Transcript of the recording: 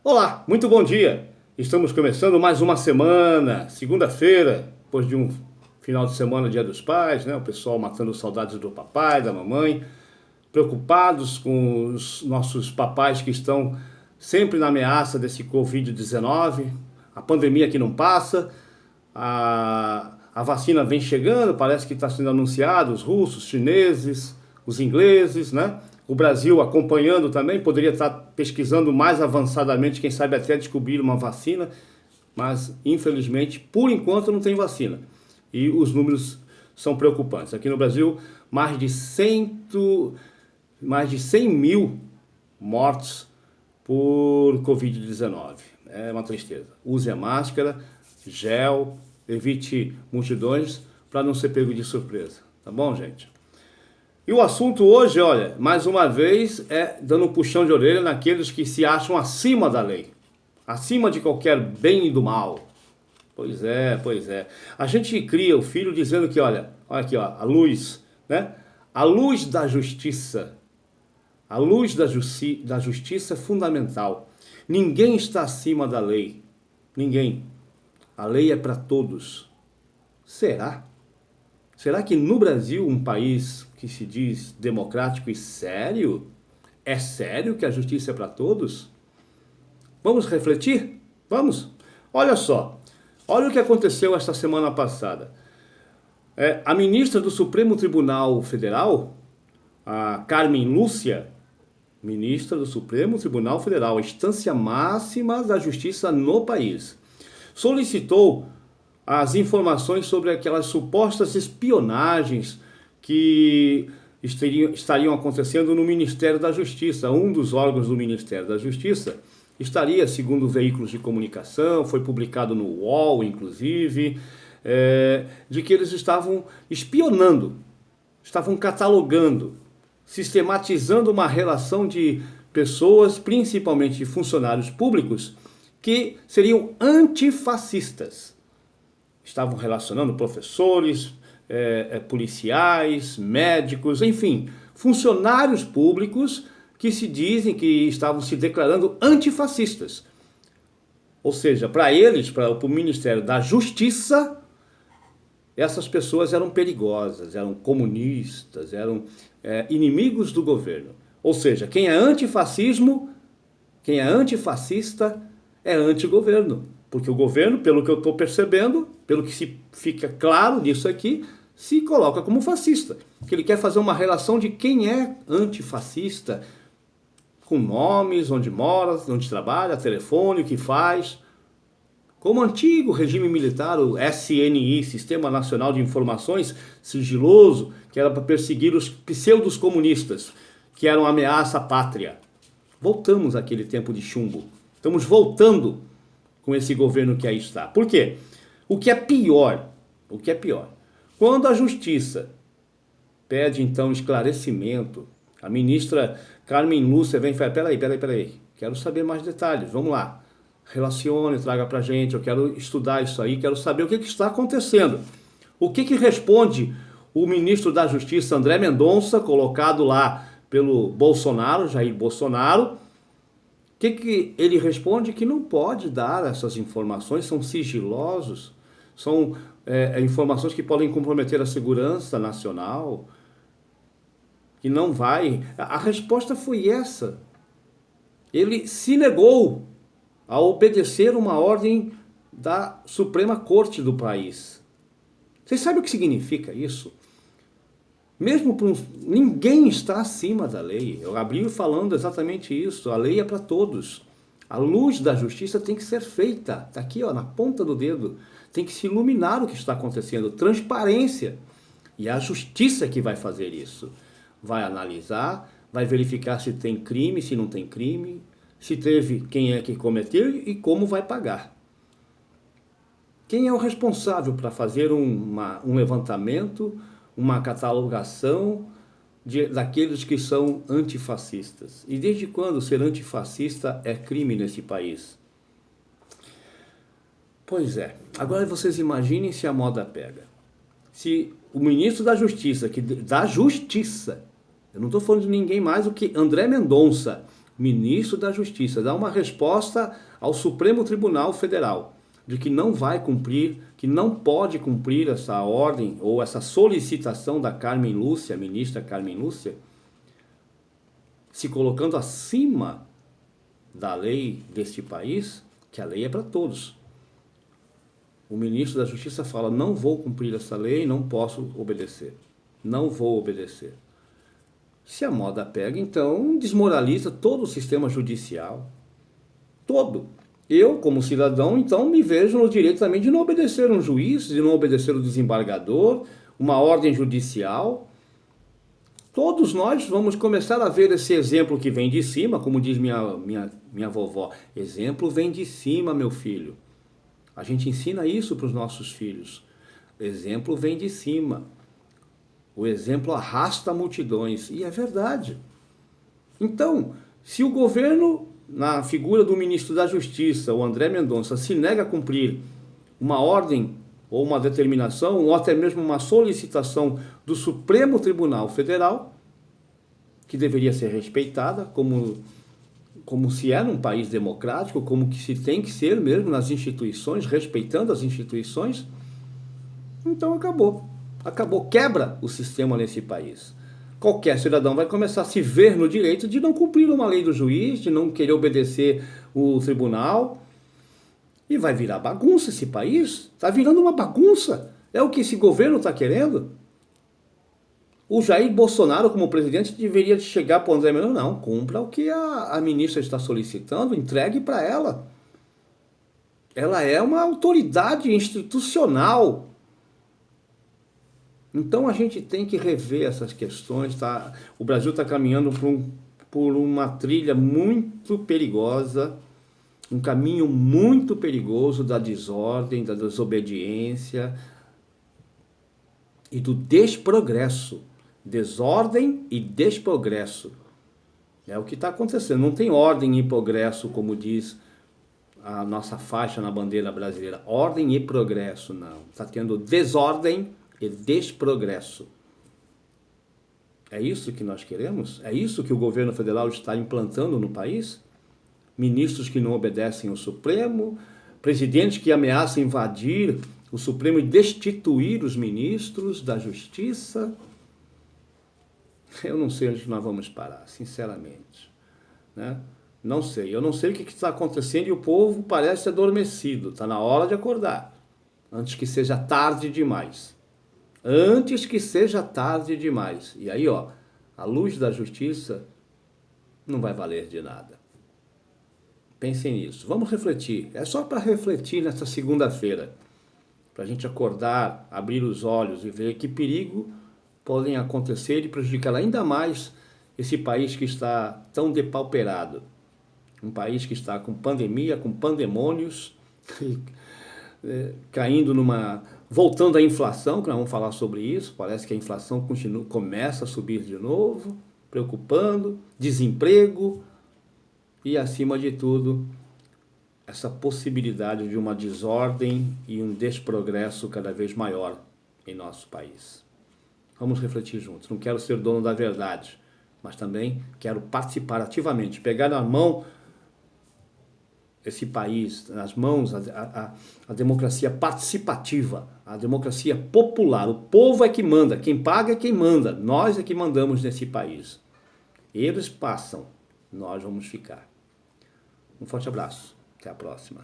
Olá, muito bom dia. Estamos começando mais uma semana, segunda-feira, depois de um final de semana, Dia dos Pais, né? O pessoal matando saudades do papai, da mamãe, preocupados com os nossos papais que estão sempre na ameaça desse Covid-19. A pandemia que não passa, a vacina vem chegando, parece que está sendo anunciado, os russos, chineses, os ingleses, né? O Brasil acompanhando também, poderia estar pesquisando mais avançadamente, quem sabe até descobrir uma vacina, mas infelizmente, por enquanto, não tem vacina. E os números são preocupantes. Aqui no Brasil, mais de 100 mil mortos por Covid-19. É uma tristeza. Use a máscara, gel, evite multidões para não ser pego de surpresa. Tá bom, gente? E o assunto hoje, olha, mais uma vez, é dando um puxão de orelha naqueles que se acham acima da lei, acima de qualquer bem e do mal. Pois é, pois é. A gente cria o filho dizendo que, olha aqui, ó, a luz, né? A luz da justiça. A luz da justiça é fundamental. Ninguém está acima da lei. Ninguém. A lei é para todos. Será? Será que no Brasil, um país que se diz democrático e sério, é sério que a justiça é para todos? Vamos refletir? Vamos? Olha só, olha o que aconteceu esta semana passada. A ministra do Supremo Tribunal Federal, a Carmen Lúcia, ministra do Supremo Tribunal Federal, a instância máxima da justiça no país, solicitou as informações sobre aquelas supostas espionagens que estariam acontecendo no Ministério da Justiça. Um dos órgãos do Ministério da Justiça estaria, segundo veículos de comunicação, foi publicado no UOL, inclusive, de que eles estavam espionando, estavam catalogando, sistematizando uma relação de pessoas, principalmente funcionários públicos, que seriam antifascistas. Estavam relacionando professores, policiais, médicos, enfim, funcionários públicos que se dizem que estavam se declarando antifascistas. Ou seja, para eles, para o Ministério da Justiça, essas pessoas eram perigosas, eram comunistas, eram inimigos do governo. Ou seja, quem é antifascismo, quem é antifascista, é antigoverno. Porque o governo, pelo que eu estou percebendo, pelo que se fica claro disso aqui, se coloca como fascista. Que ele quer fazer uma relação de quem é antifascista, com nomes, onde mora, onde trabalha, telefone, o que faz. Como o antigo regime militar, o SNI, Sistema Nacional de Informações Sigiloso, que era para perseguir os pseudos comunistas, que eram ameaça à pátria. Voltamos àquele tempo de chumbo. Estamos voltando com esse governo que aí está. Por quê? O que é pior, quando a justiça pede então esclarecimento, a ministra Carmen Lúcia vem e fala, peraí, quero saber mais detalhes, vamos lá, relacione, traga pra gente, eu quero estudar isso aí, quero saber o que está acontecendo. O que responde o ministro da Justiça, André Mendonça, colocado lá pelo Bolsonaro, Jair Bolsonaro? O que ele responde? Que não pode dar essas informações, são sigilosos, são informações que podem comprometer a segurança nacional, que não vai. A resposta foi essa. Ele se negou a obedecer uma ordem da Suprema Corte do país. Vocês sabem o que significa isso? Mesmo ninguém está acima da lei. Eu abri falando exatamente isso. A lei é para todos. A luz da justiça tem que ser feita. Está aqui, ó, na ponta do dedo. Tem que se iluminar o que está acontecendo. Transparência. E é a justiça que vai fazer isso. Vai analisar, vai verificar se tem crime, se não tem crime, se teve, quem é que cometeu e como vai pagar. Quem é o responsável para fazer um levantamento, uma catalogação daqueles que são antifascistas? E desde quando ser antifascista é crime nesse país? Pois é. Agora vocês imaginem se a moda pega. Se o ministro da Justiça, eu não estou falando de ninguém mais do que André Mendonça, ministro da Justiça, dá uma resposta ao Supremo Tribunal Federal de que não vai cumprir, que não pode cumprir essa ordem ou essa solicitação da Carmen Lúcia, ministra Carmen Lúcia, se colocando acima da lei deste país, que a lei é para todos. O ministro da Justiça fala, não vou cumprir essa lei, não posso obedecer. Não vou obedecer. Se a moda pega, então desmoraliza todo o sistema judicial. Todo. Eu, como cidadão, então me vejo no direito também de não obedecer um juiz, de não obedecer o desembargador, uma ordem judicial. Todos nós vamos começar a ver esse exemplo que vem de cima, como diz minha vovó. Exemplo vem de cima, meu filho. A gente ensina isso para os nossos filhos. Exemplo vem de cima. O exemplo arrasta multidões. E é verdade. Então, se o governo, na figura do ministro da Justiça, o André Mendonça, se nega a cumprir uma ordem ou uma determinação, ou até mesmo uma solicitação do Supremo Tribunal Federal, que deveria ser respeitada como se é num país democrático, como que se tem que ser mesmo nas instituições, respeitando as instituições, então acabou. Acabou, quebra o sistema nesse país. Qualquer cidadão vai começar a se ver no direito de não cumprir uma lei do juiz, de não querer obedecer o tribunal, e vai virar bagunça esse país. Está virando uma bagunça. É o que esse governo está querendo. O Jair Bolsonaro, como presidente, deveria chegar para o André Mendonça, não, cumpra o que a ministra está solicitando, entregue para ela. Ela é uma autoridade institucional. Então a gente tem que rever essas questões. Tá? O Brasil está caminhando por uma trilha muito perigosa, um caminho muito perigoso da desordem, da desobediência e do desprogresso. Desordem e desprogresso. É o que está acontecendo. Não tem ordem e progresso, como diz a nossa faixa na bandeira brasileira. Ordem e progresso, não. Está tendo desordem e desprogresso. É isso que nós queremos? É isso que o governo federal está implantando no país? Ministros que não obedecem ao Supremo, presidentes que ameaçam invadir o Supremo e destituir os ministros da Justiça. Eu não sei onde nós vamos parar, sinceramente. Né? Não sei. Eu não sei o que está acontecendo e o povo parece adormecido. Está na hora de acordar, antes que seja tarde demais. Antes que seja tarde demais. E aí, ó, a luz da justiça não vai valer de nada. Pensem nisso. Vamos refletir. É só para refletir nessa segunda-feira. Para a gente acordar, abrir os olhos e ver que perigo podem acontecer e prejudicar ainda mais esse país que está tão depauperado. Um país que está com pandemia, com pandemônios, caindo voltando à inflação, que nós vamos falar sobre isso. Parece que a inflação começa a subir de novo, preocupando, desemprego e, acima de tudo, essa possibilidade de uma desordem e um desprogresso cada vez maior em nosso país. Vamos refletir juntos. Não quero ser dono da verdade, mas também quero participar ativamente, pegar na mão esse país, nas mãos, a democracia participativa, a democracia popular. O povo é que manda, quem paga é quem manda. Nós é que mandamos nesse país. Eles passam, nós vamos ficar. Um forte abraço. Até a próxima.